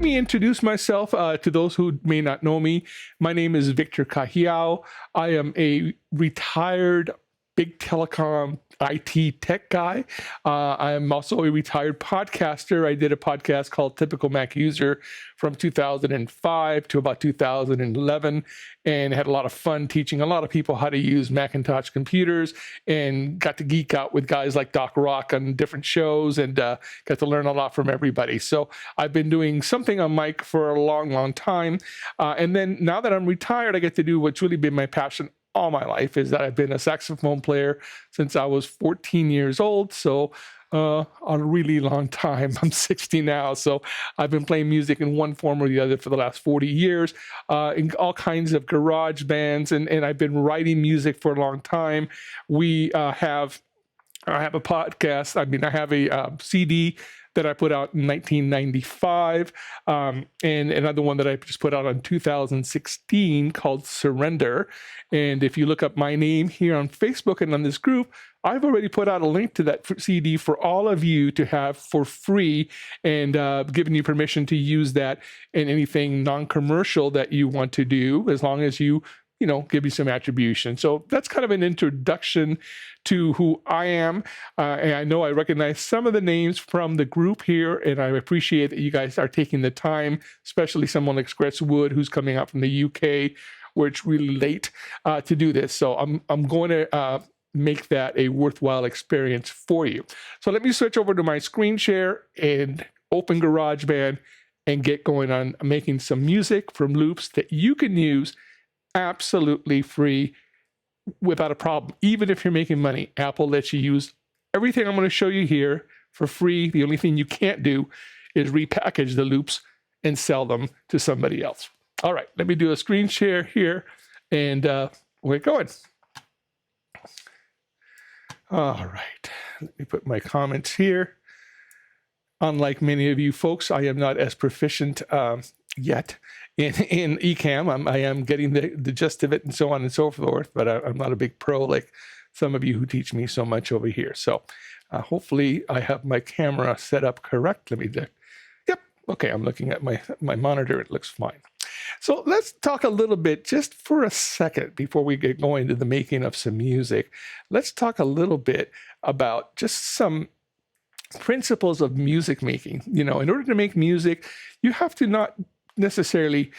me introduce myself to those who may not know me. My name is Victor Cahiao. I am a retired big telecom IT tech guy. I am also a retired podcaster. I did a podcast called Typical Mac User from 2005 to about 2011 and had a lot of fun teaching a lot of people how to use Macintosh computers and got to geek out with guys like Doc Rock on different shows and got to learn a lot from everybody. So I've been doing something on mic for a long, long time. And then now that I'm retired, I get to do what's really been my passion all my life, is that I've been a saxophone player since I was 14 years old. So a really long time. I'm 60 now. So I've been playing music in one form or the other for the last 40 years, in all kinds of garage bands. And I've been writing music for a long time. I have a podcast. I have a CD that I put out in 1995, and another one that I just put out in 2016 called Surrender. And if you look up my name here on Facebook and on this group, I've already put out a link to that CD for all of you to have for free, and giving you permission to use that in anything non-commercial that you want to do, as long as you give you some attribution. So that's kind of an introduction to who I am. And I know I recognize some of the names from the group here, and I appreciate that you guys are taking the time, especially someone like Scratch Wood, who's coming out from the UK, where it's really late to do this. So I'm going to make that a worthwhile experience for you. So let me switch over to my screen share and open GarageBand and get going on making some music from loops that you can use absolutely free without a problem. Even if you're making money, Apple lets you use everything I'm going to show you here for free. The only thing you can't do is repackage the loops and sell them to somebody else. All right, let me do a screen share here, and we're going. All right, let me put my comments here. Unlike many of you folks, I am not as proficient yet in Ecamm. I am getting the gist of it and so on and so forth, but I'm not a big pro like some of you who teach me so much over here. So hopefully I have my camera set up correct. Let me just, yep, okay, I'm looking at my monitor. It looks fine. So let's talk a little bit, just for a second, before we get going to the making of some music. Let's talk a little bit about just some principles of music making. In order to make music, you have to not necessarily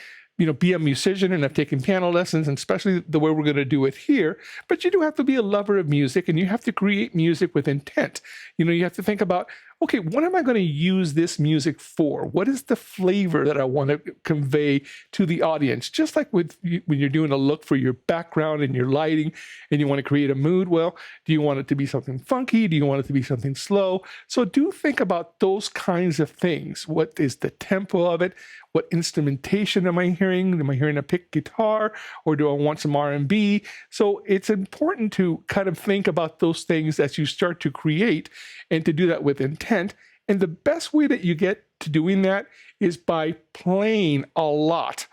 be a musician and have taken piano lessons, and especially the way we're going to do it here, but you do have to be a lover of music, and you have to create music with intent. You have to think about, okay, what am I going to use this music for? What is the flavor that I want to convey to the audience? Just like when you're doing a look for your background and your lighting, and you want to create a mood, well, do you want it to be something funky? Do you want it to be something slow? So do think about those kinds of things. What is the tempo of it? What instrumentation am I hearing? Am I hearing a pick guitar, or do I want some R&B? So it's important to kind of think about those things as you start to create, and to do that with intent. And the best way that you get to doing that is by playing a lot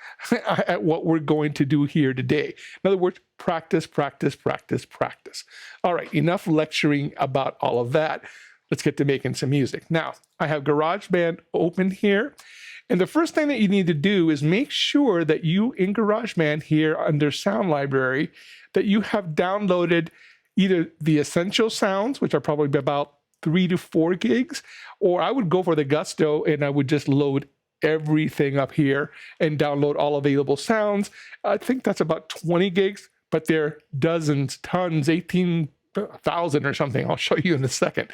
at what we're going to do here today. In other words, practice, practice, practice, practice. All right, enough lecturing about all of that. Let's get to making some music. Now, I have GarageBand open here. And the first thing that you need to do is make sure that you, in GarageBand here under Sound Library, that you have downloaded either the essential sounds, which are probably about 3 to 4 gigs, or I would go for the gusto and I would just load everything up here and download all available sounds. I think that's about 20 gigs, but there are dozens, tons, 18,000 or something. I'll show you in a second,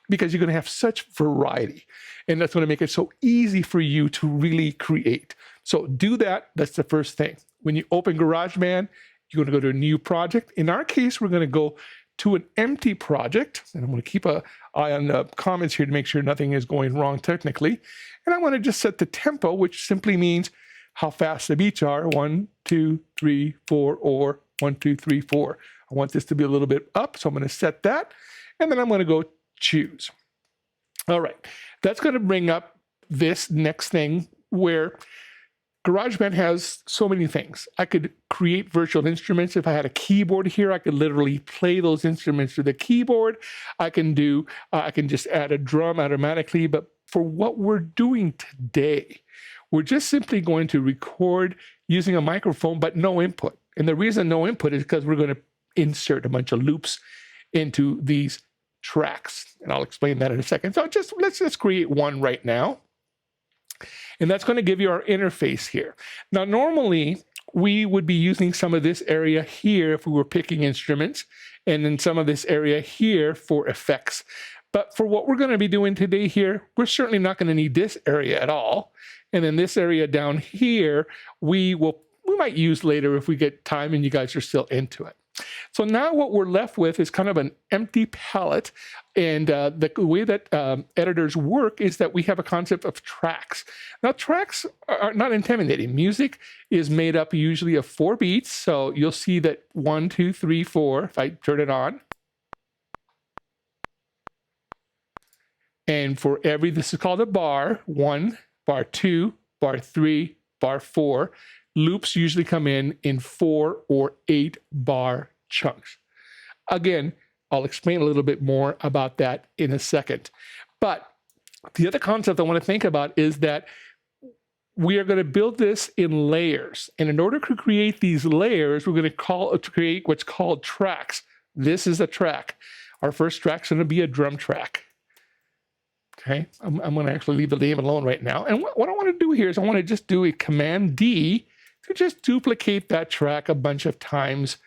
because you're going to have such variety. And that's going to make it so easy for you to really create. So do that. That's the first thing. When you open GarageBand, you're going to go to a new project. In our case, we're going to go to an empty project. And I'm going to keep an eye on the comments here to make sure nothing is going wrong technically. And I want to just set the tempo, which simply means how fast the beats are. 1, 2, 3, 4, or 1, 2, 3, 4. I want this to be a little bit up, so I'm going to set that. And then I'm going to go choose. All right, that's going to bring up this next thing where GarageBand has so many things. I could create virtual instruments. If I had a keyboard here, I could literally play those instruments through the keyboard. I can just add a drum automatically. But for what we're doing today, we're just simply going to record using a microphone, but no input. And the reason no input is because we're going to insert a bunch of loops into these tracks. And I'll explain that in a second. So let's just create one right now. And that's going to give you our interface here. Now, normally we would be using some of this area here if we were picking instruments, and then some of this area here for effects. But for what we're going to be doing today here, we're certainly not going to need this area at all. And then this area down here, we might use later if we get time and you guys are still into it. So now what we're left with is kind of an empty palette. And the way that editors work is that we have a concept of tracks. Now, tracks are not intimidating. Music is made up usually of 4 beats. So you'll see that 1, 2, 3, 4, if I turn it on. And for this is called a bar, 1, bar 2, bar 3, bar 4. Loops usually come in 4 or 8 bar chunks. Again, I'll explain a little bit more about that in a second. But the other concept I want to think about is that we are going to build this in layers. And in order to create these layers, we're going to create what's called tracks. This is a track. Our first track is going to be a drum track. Okay, I'm going to actually leave the name alone right now. And what I want to do here is I want to just do a Command D to just duplicate that track a bunch of times,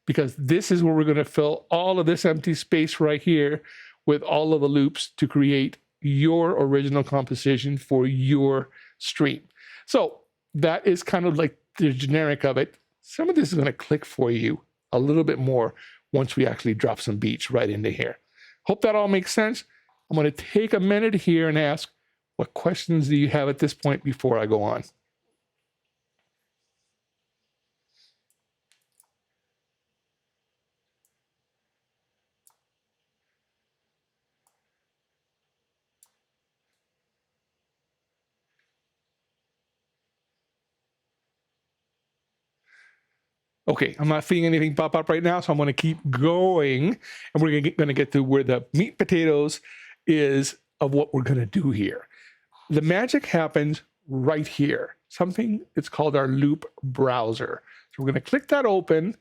because this is where we're going to fill all of this empty space right here with all of the loops to create your original composition for your stream. So that is kind of like the generic of it. Some of this is going to click for you a little bit more once we actually drop some beats right into here. Hope that all makes sense. I'm going to take a minute here and ask, what questions do you have at this point before I go on? Okay, I'm not seeing anything pop up right now, so I'm going to keep going, and we're going to get to where the meat potatoes is of what we're going to do here. The magic happens right here, something that's called our loop browser. So we're going to click that open,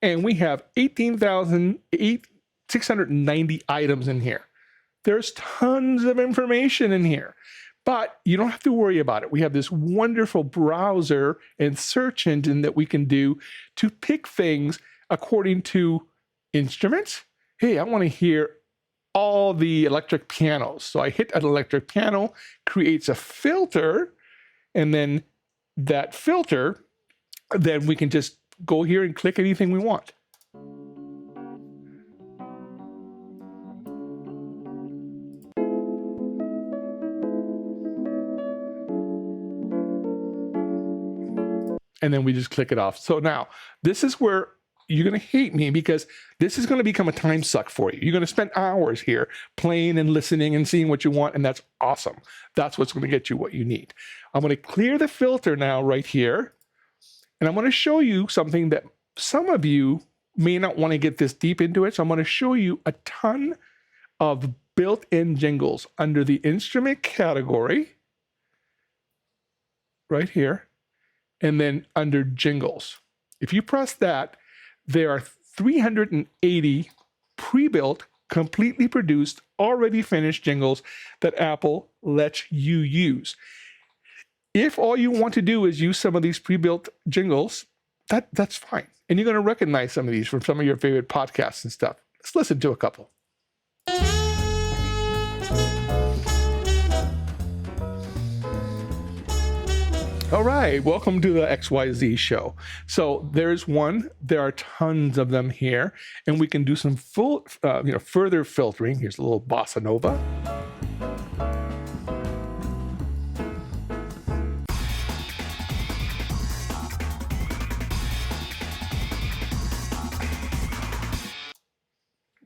and we have 18,690 items in here. There's tons of information in here. But you don't have to worry about it. We have this wonderful browser and search engine that we can do to pick things according to instruments. Hey, I want to hear all the electric pianos. So I hit an electric piano, creates a filter, and then that filter, then we can just go here and click anything we want. And then we just click it off. So now, this is where you're going to hate me, because this is going to become a time suck for you. You're going to spend hours here playing and listening and seeing what you want, and that's awesome. That's what's going to get you what you need. I'm going to clear the filter now right here, and I'm going to show you something that some of you may not want to get this deep into it, so I'm going to show you a ton of built-in jingles under the instrument category right here. And then under jingles. If you press that, there are 380 pre-built, completely produced, already finished jingles that Apple lets you use. If all you want to do is use some of these pre-built jingles, that's fine. And you're going to recognize some of these from some of your favorite podcasts and stuff. Let's listen to a couple. All right, welcome to the XYZ show. So there's one, there are tons of them here, and we can do some further filtering. Here's a little bossa nova.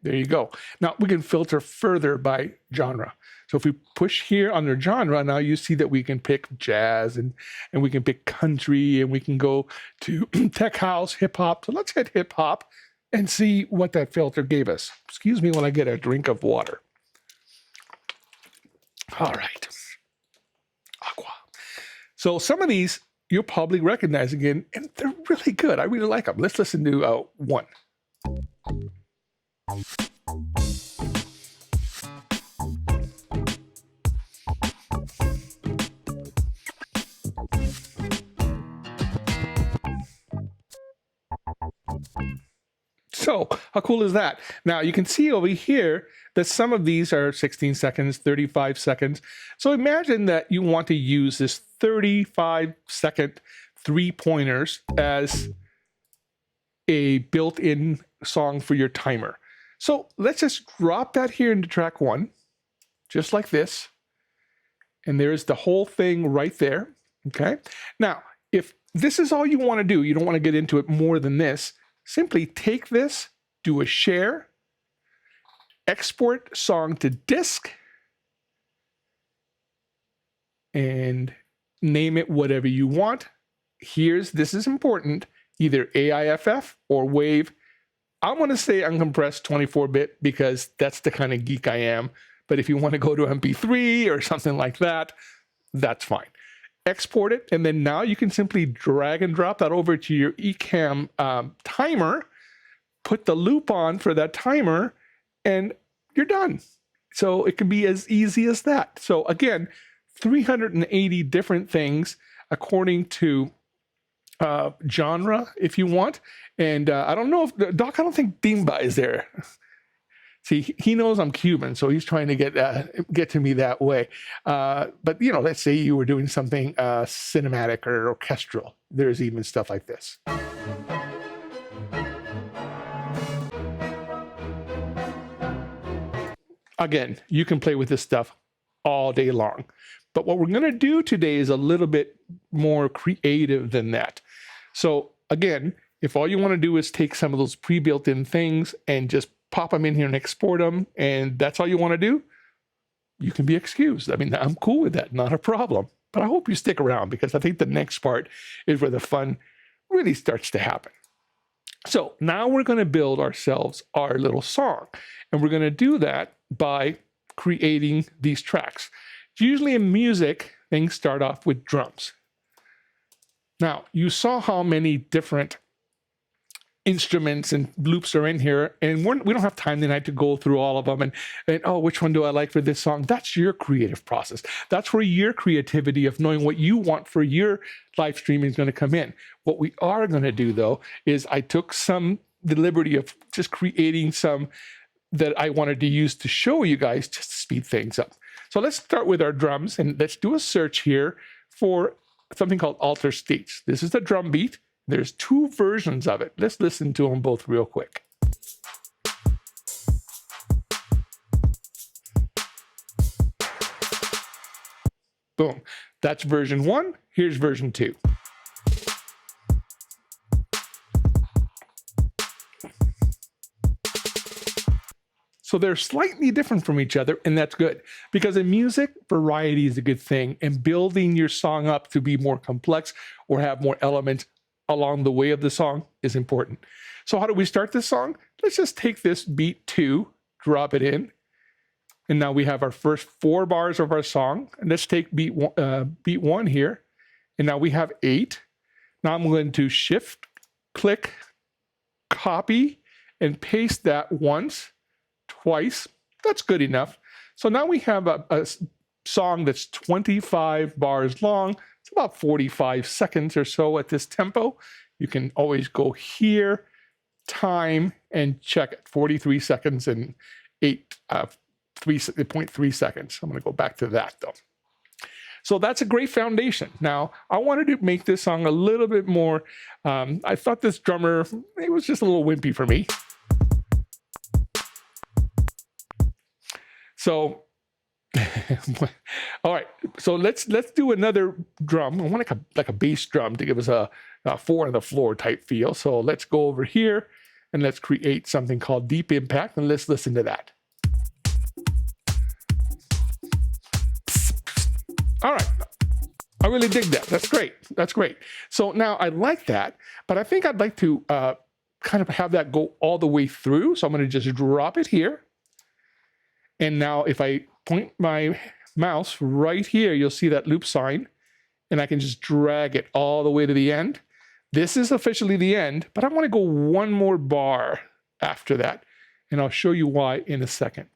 There you go. Now we can filter further by genre. So if we push here under genre, now you see that we can pick jazz and we can pick country, and we can go to tech house, hip hop. So let's hit hip hop and see what that filter gave us. Excuse me when I get a drink of water. All right. Aqua. So some of these you'll probably recognize again, and they're really good. I really like them. Let's listen to one. So how cool is that? Now you can see over here that some of these are 16 seconds, 35 seconds. So imagine that you want to use this 35-second 3-pointers as a built-in song for your timer. So let's just drop that here into track 1, just like this. And there's the whole thing right there, okay? Now, if this is all you want to do, you don't want to get into it more than this, simply take this, do a share, export song to disk, and name it whatever you want. This is important, either AIFF or WAV. I'm going to say uncompressed 24-bit because that's the kind of geek I am. But if you want to go to MP3 or something like that, that's fine. Export it, and then now you can simply drag and drop that over to your Ecamm timer, put the loop on for that timer, and you're done. So it can be as easy as that. So again, 380 different things according to genre, if you want. And I don't know if, Doc, I don't think Dimba is there. See, he knows I'm Cuban, so he's trying to get to me that way. But, you know, let's say you were doing something cinematic or orchestral. There's even stuff like this. Again, you can play with this stuff all day long. But what we're going to do today is a little bit more creative than that. So, again, if all you want to do is take some of those pre-built-in things and just pop them in here and export them, and that's all you want to do, you can be excused. I mean, I'm cool with that, not a problem. But I hope you stick around because I think the next part is where the fun really starts to happen. So now we're going to build ourselves our little song, and we're going to do that by creating these tracks. Usually in music, things start off with drums. Now, you saw how many different instruments and loops are in here, and we don't have time tonight to go through all of them and oh, which one do I like for this song? That's your creative process. That's where your creativity of knowing what you want for your live streaming is going to come in. What we are going to do, though, is I took the liberty of just creating some that I wanted to use to show you guys just to speed things up. So let's start with our drums, and let's do a search here for something called alter states. This is the drum beat. There's 2 versions of it. Let's listen to them both real quick. Boom. That's version 1. Here's version 2. So they're slightly different from each other, and that's good. Because in music, variety is a good thing, and building your song up to be more complex or have more elements along the way of the song is important. So how do we start this song? Let's just take this beat 2, drop it in, and now we have our first 4 bars of our song. And let's take beat 1 here, and now we have 8. Now I'm going to shift, click, copy, and paste that once, twice. That's good enough. So now we have a song that's 25 bars long. It's about 45 seconds or so at this tempo. You can always go here, time, and check it. 43 seconds and 3.3 seconds. I'm going to go back to that, though. So that's a great foundation. Now, I wanted to make this song a little bit more. I thought this drummer, it was just a little wimpy for me. So, all right. So let's do another drum. I want like a bass drum to give us a 4 on the floor type feel. So let's go over here and let's create something called Deep Impact, and let's listen to that. All right. I really dig that. That's great. That's great. So now I like that, but I think I'd like to kind of have that go all the way through. So I'm going to just drop it here. And now if I point my mouse right here, you'll see that loop sign. and I can just drag it all the way to the end. This is officially the end, but I want to go one more bar after that, and I'll show you why in a second.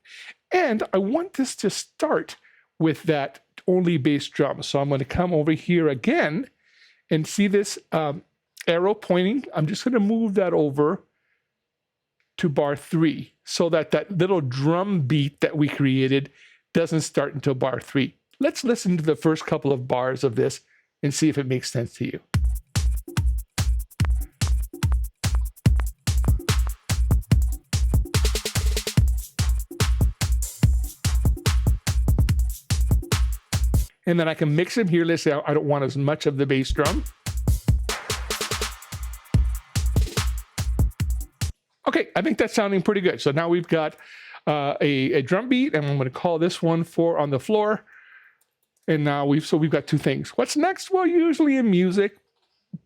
And I want this to start with that only bass drum. So I'm going to come over here again and see this arrow pointing. I'm just going to move that over to bar 3 so that that little drum beat that we created doesn't start until bar 3. Let's listen to the first couple of bars of this and see if it makes sense to you. And then I can mix them here. Let's say I don't want as much of the bass drum. Okay, I think that's sounding pretty good. So now we've got a drum beat, and I'm going to call this one 4 on the floor. And now we've got two things. What's next? Well, usually in music,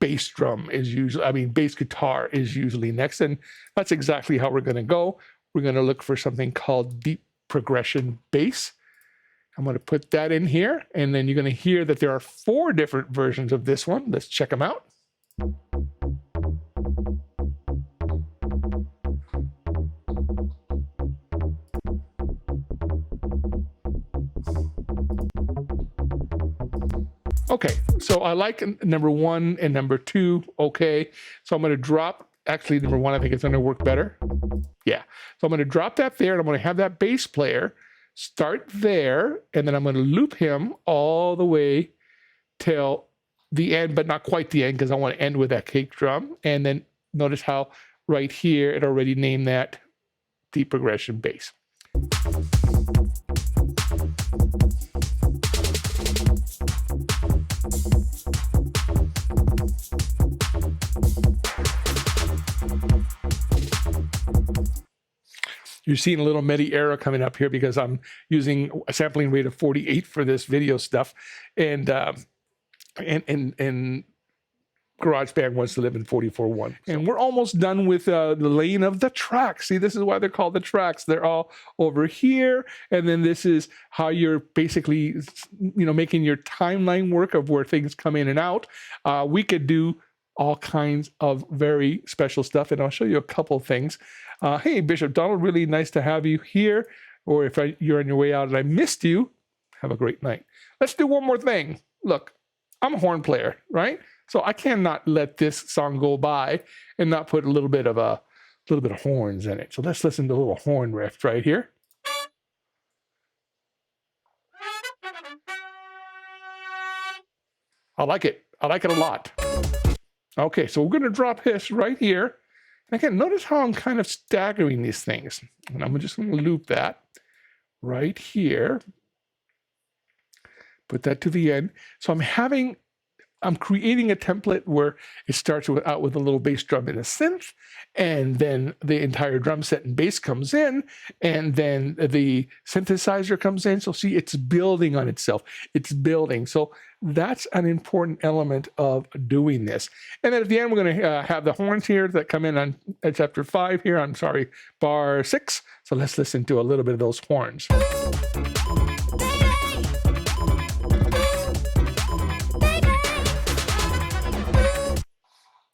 bass drum is usually, bass guitar is usually next, and that's exactly how we're going to go. We're going to look for something called deep progression bass. I'm going to put that in here, and then you're going to hear that there are 4 different versions of this one. Let's check them out. Okay, so I like number 1 and number 2, okay. So I'm going to drop, actually number 1 I think it's going to work better. Yeah, so I'm going to drop that there, and I'm going to have that bass player start there, and then I'm going to loop him all the way till the end, but not quite the end, because I want to end with that kick drum. And then notice how right here it already named that deep progression bass. You're seeing a little MIDI error coming up here because I'm using a sampling rate of 48 for this video stuff, and GarageBand wants to live in 44.1. And we're almost done with the laying of the tracks. See, this is why they're called the tracks. They're all over here, and then this is how you're basically, making your timeline work of where things come in and out. We could do all kinds of very special stuff, and I'll show you a couple things. Hey, Bishop Donald, really nice to have you here. Or if you're on your way out and I missed you, have a great night. Let's do one more thing. Look, I'm a horn player, right? So I cannot let this song go by and not put a little bit of horns in it. So let's listen to a little horn riff right here. I like it. I like it a lot. Okay, so we're going to drop this right here. And again, notice how I'm kind of staggering these things. And I'm just going to loop that right here. Put that to the end. So I'm creating a template where it starts out with a little bass drum and a synth, and then the entire drum set and bass comes in, and then the synthesizer comes in. So see, it's building on itself. It's building. So that's an important element of doing this. And then at the end, we're going to have the horns here that come in on chapter 5 here. I'm sorry, bar 6. So let's listen to a little bit of those horns.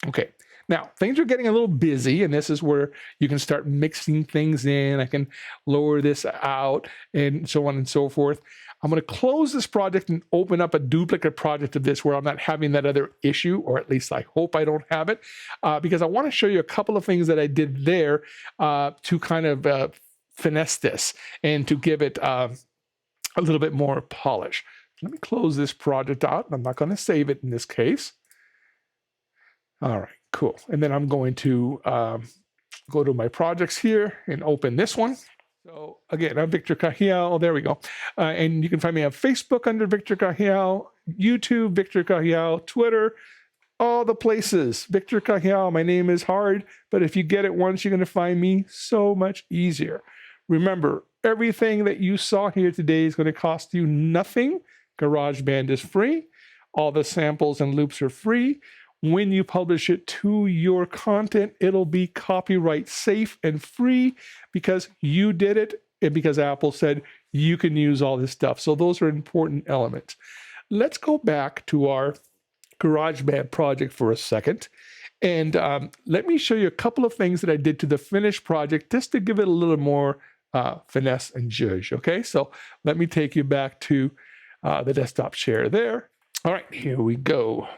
Okay, now things are getting a little busy, and this is where you can start mixing things in. I can lower this out and so on and so forth. I'm going to close this project and open up a duplicate project of this where I'm not having that other issue, or at least I hope I don't have it, because I want to show you a couple of things that I did there to kind of finesse this and to give it a little bit more polish. Let me close this project out. I'm not going to save it in this case. All right, cool. And then I'm going to go to my projects here and open this one. So again, I'm Victor Cahiel. There we go. And you can find me on Facebook under Victor Cahiel, YouTube, Victor Cahiel, Twitter, all the places. Victor Cahiel. My name is hard, but if you get it once, you're going to find me so much easier. Remember, everything that you saw here today is going to cost you nothing. GarageBand is free. All the samples and loops are free. When you publish it to your content, it'll be copyright safe and free because you did it and because Apple said you can use all this stuff. So those are important elements. let's go back to our GarageBand project for a second. And let me show you a couple of things that I did to the finished project just to give it a little more finesse and zhuzh. Okay, so let me take you back to the desktop share there. All right, here we go.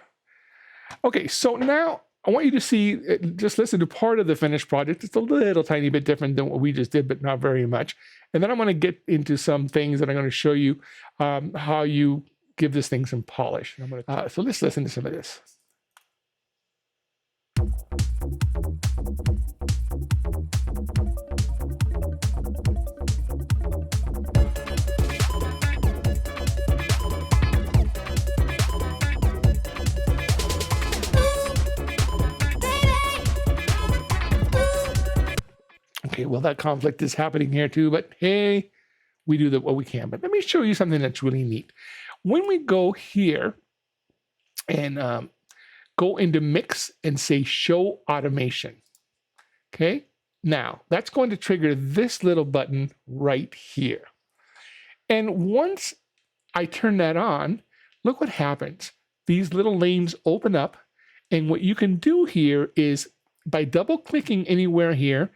Okay, so now I want you to see, just listen to part of the finished project. It's a little tiny bit different than what we just did, but not very much. And then I'm going to get into some things that I'm going to show you how you give this thing some polish. So let's listen to some of this. Okay, well, that conflict is happening here too, but hey, we do what we can. But let me show you something that's really neat. When we go here and go into Mix and say Show Automation, okay? Now, that's going to trigger this little button right here. And once I turn that on, look what happens. These little lanes open up, and what you can do here is by double-clicking anywhere here,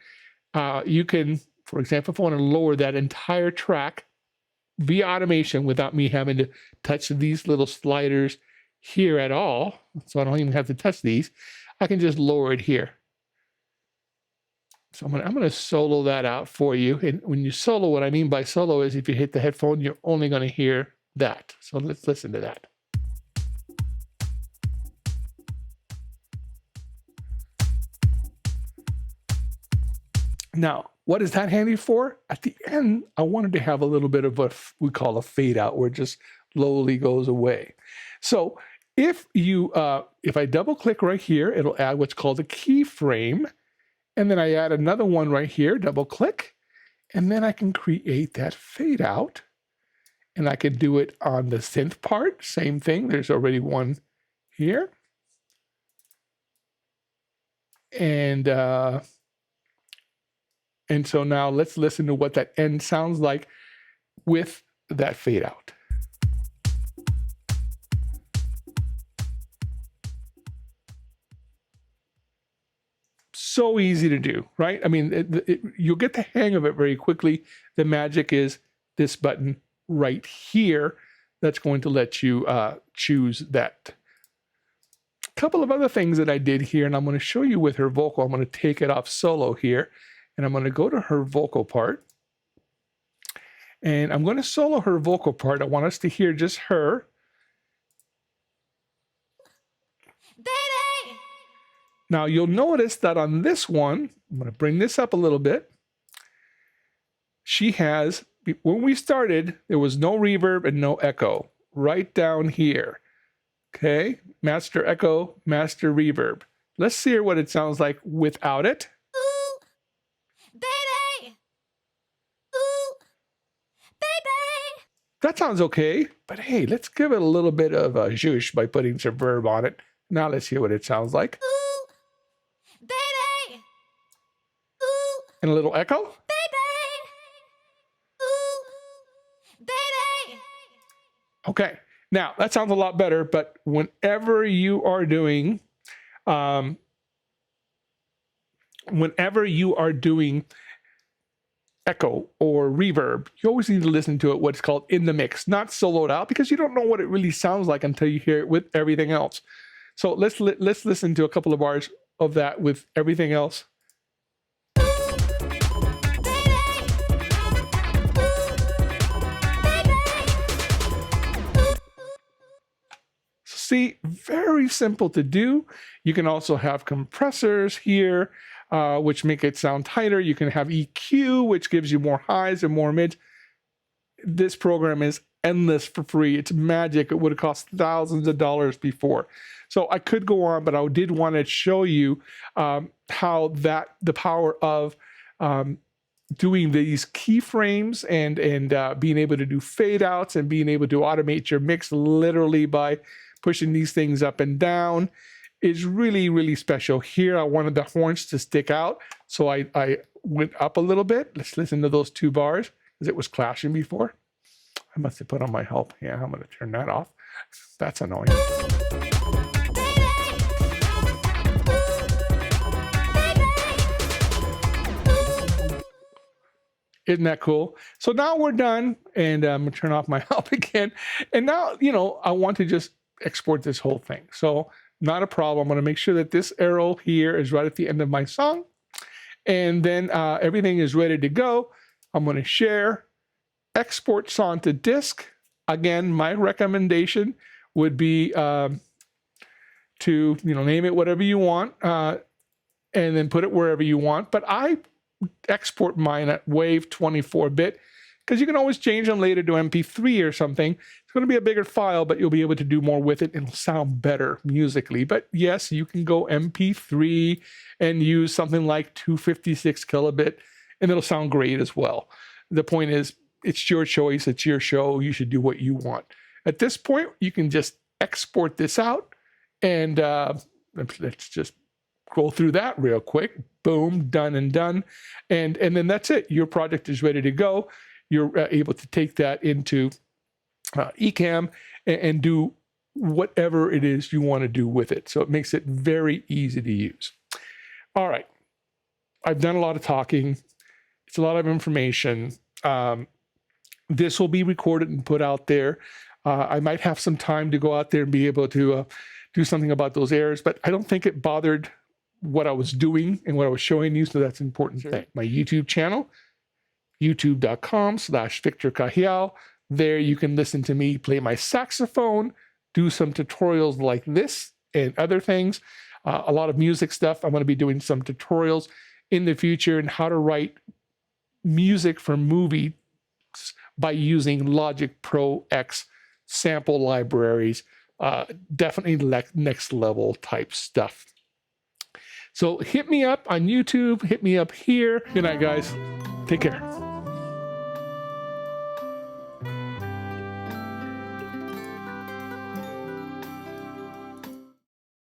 you can, for example, if I want to lower that entire track via automation without me having to touch these little sliders here at all, so I don't even have to touch these, I can just lower it here. So I'm going to solo that out for you. And when you solo, what I mean by solo is if you hit the headphone, you're only going to hear that. So let's listen to that. Now, what is that handy for? At the end, I wanted to have a little bit of what we call a fade out, where it just slowly goes away. So if I double click right here, it'll add what's called a keyframe. And then I add another one right here, double click, and then I can create that fade out. And I can do it on the synth part, same thing. There's already one here. And so now let's listen to what that end sounds like with that fade out. So easy to do, right? I mean, you'll get the hang of it very quickly. The magic is this button right here that's going to let you choose that. A couple of other things that I did here, and I'm going to show you with her vocal. I'm going to take it off solo here. And I'm going to go to her vocal part. And I'm going to solo her vocal part. I want us to hear just her. Baby! Now, you'll notice that on this one, I'm going to bring this up a little bit. She has, when we started, there was no reverb and no echo. Right down here. Okay? Master echo, master reverb. Let's hear what it sounds like without it. That sounds okay, but hey, let's give it a little bit of a zhuzh by putting some verb on it. Now let's hear what it sounds like. Ooh, baby. Ooh, and a little echo. Baby. Ooh, baby. Okay, now that sounds a lot better, but whenever you are doing, echo or reverb, you always need to listen to it what's called in the mix, not soloed out, because you don't know what it really sounds like until you hear it with everything else. So let's listen to a couple of bars of that with everything else. See, very simple to do. You can also have compressors here, which make it sound tighter. You can have EQ, which gives you more highs and more mids. This program is endless for free. It's magic. It would have cost thousands of dollars before. So I could go on, but I did want to show you how the power of doing these keyframes and being able to do fade outs and being able to automate your mix literally by pushing these things up and down is really, really special. Here, I wanted the horns to stick out, so I went up a little bit. Let's listen to those two bars, because it was clashing before. I must have put on my help. Yeah, I'm going to turn that off. That's annoying. Isn't that cool? So now we're done, and I'm going to turn off my help again. And now, you know, I want to just export this whole thing. So not a problem. I'm going to make sure that this arrow here is right at the end of my song. And then everything is ready to go. I'm going to share, export song to disk. Again, my recommendation would be to, you know, name it whatever you want, and then put it wherever you want. But I export mine at WAV 24-bit because you can always change them later to MP3 or something. It's going to be a bigger file, but you'll be able to do more with it. It'll sound better musically. But yes, you can go MP3 and use something like 256 kilobit, and it'll sound great as well. The point is, it's your choice. It's your show. You should do what you want. At this point, you can just export this out, and let's just go through that real quick. Boom, done and done. And then that's it. Your project is ready to go. You're able to take that into Ecamm and do whatever it is you want to do with it. So it makes it very easy to use. All right. I've done a lot of talking. It's a lot of information. This will be recorded and put out there. I might have some time to go out there and be able to do something about those errors, but I don't think it bothered what I was doing and what I was showing you, so that's an important thing. My YouTube channel, youtube.com/Victor Cajial. There you can listen to me play my saxophone, do some tutorials like this and other things. A lot of music stuff. I'm going to be doing some tutorials in the future on how to write music for movies by using Logic Pro X sample libraries. Definitely next level type stuff. So hit me up on YouTube, hit me up here. Good night, guys. Take care.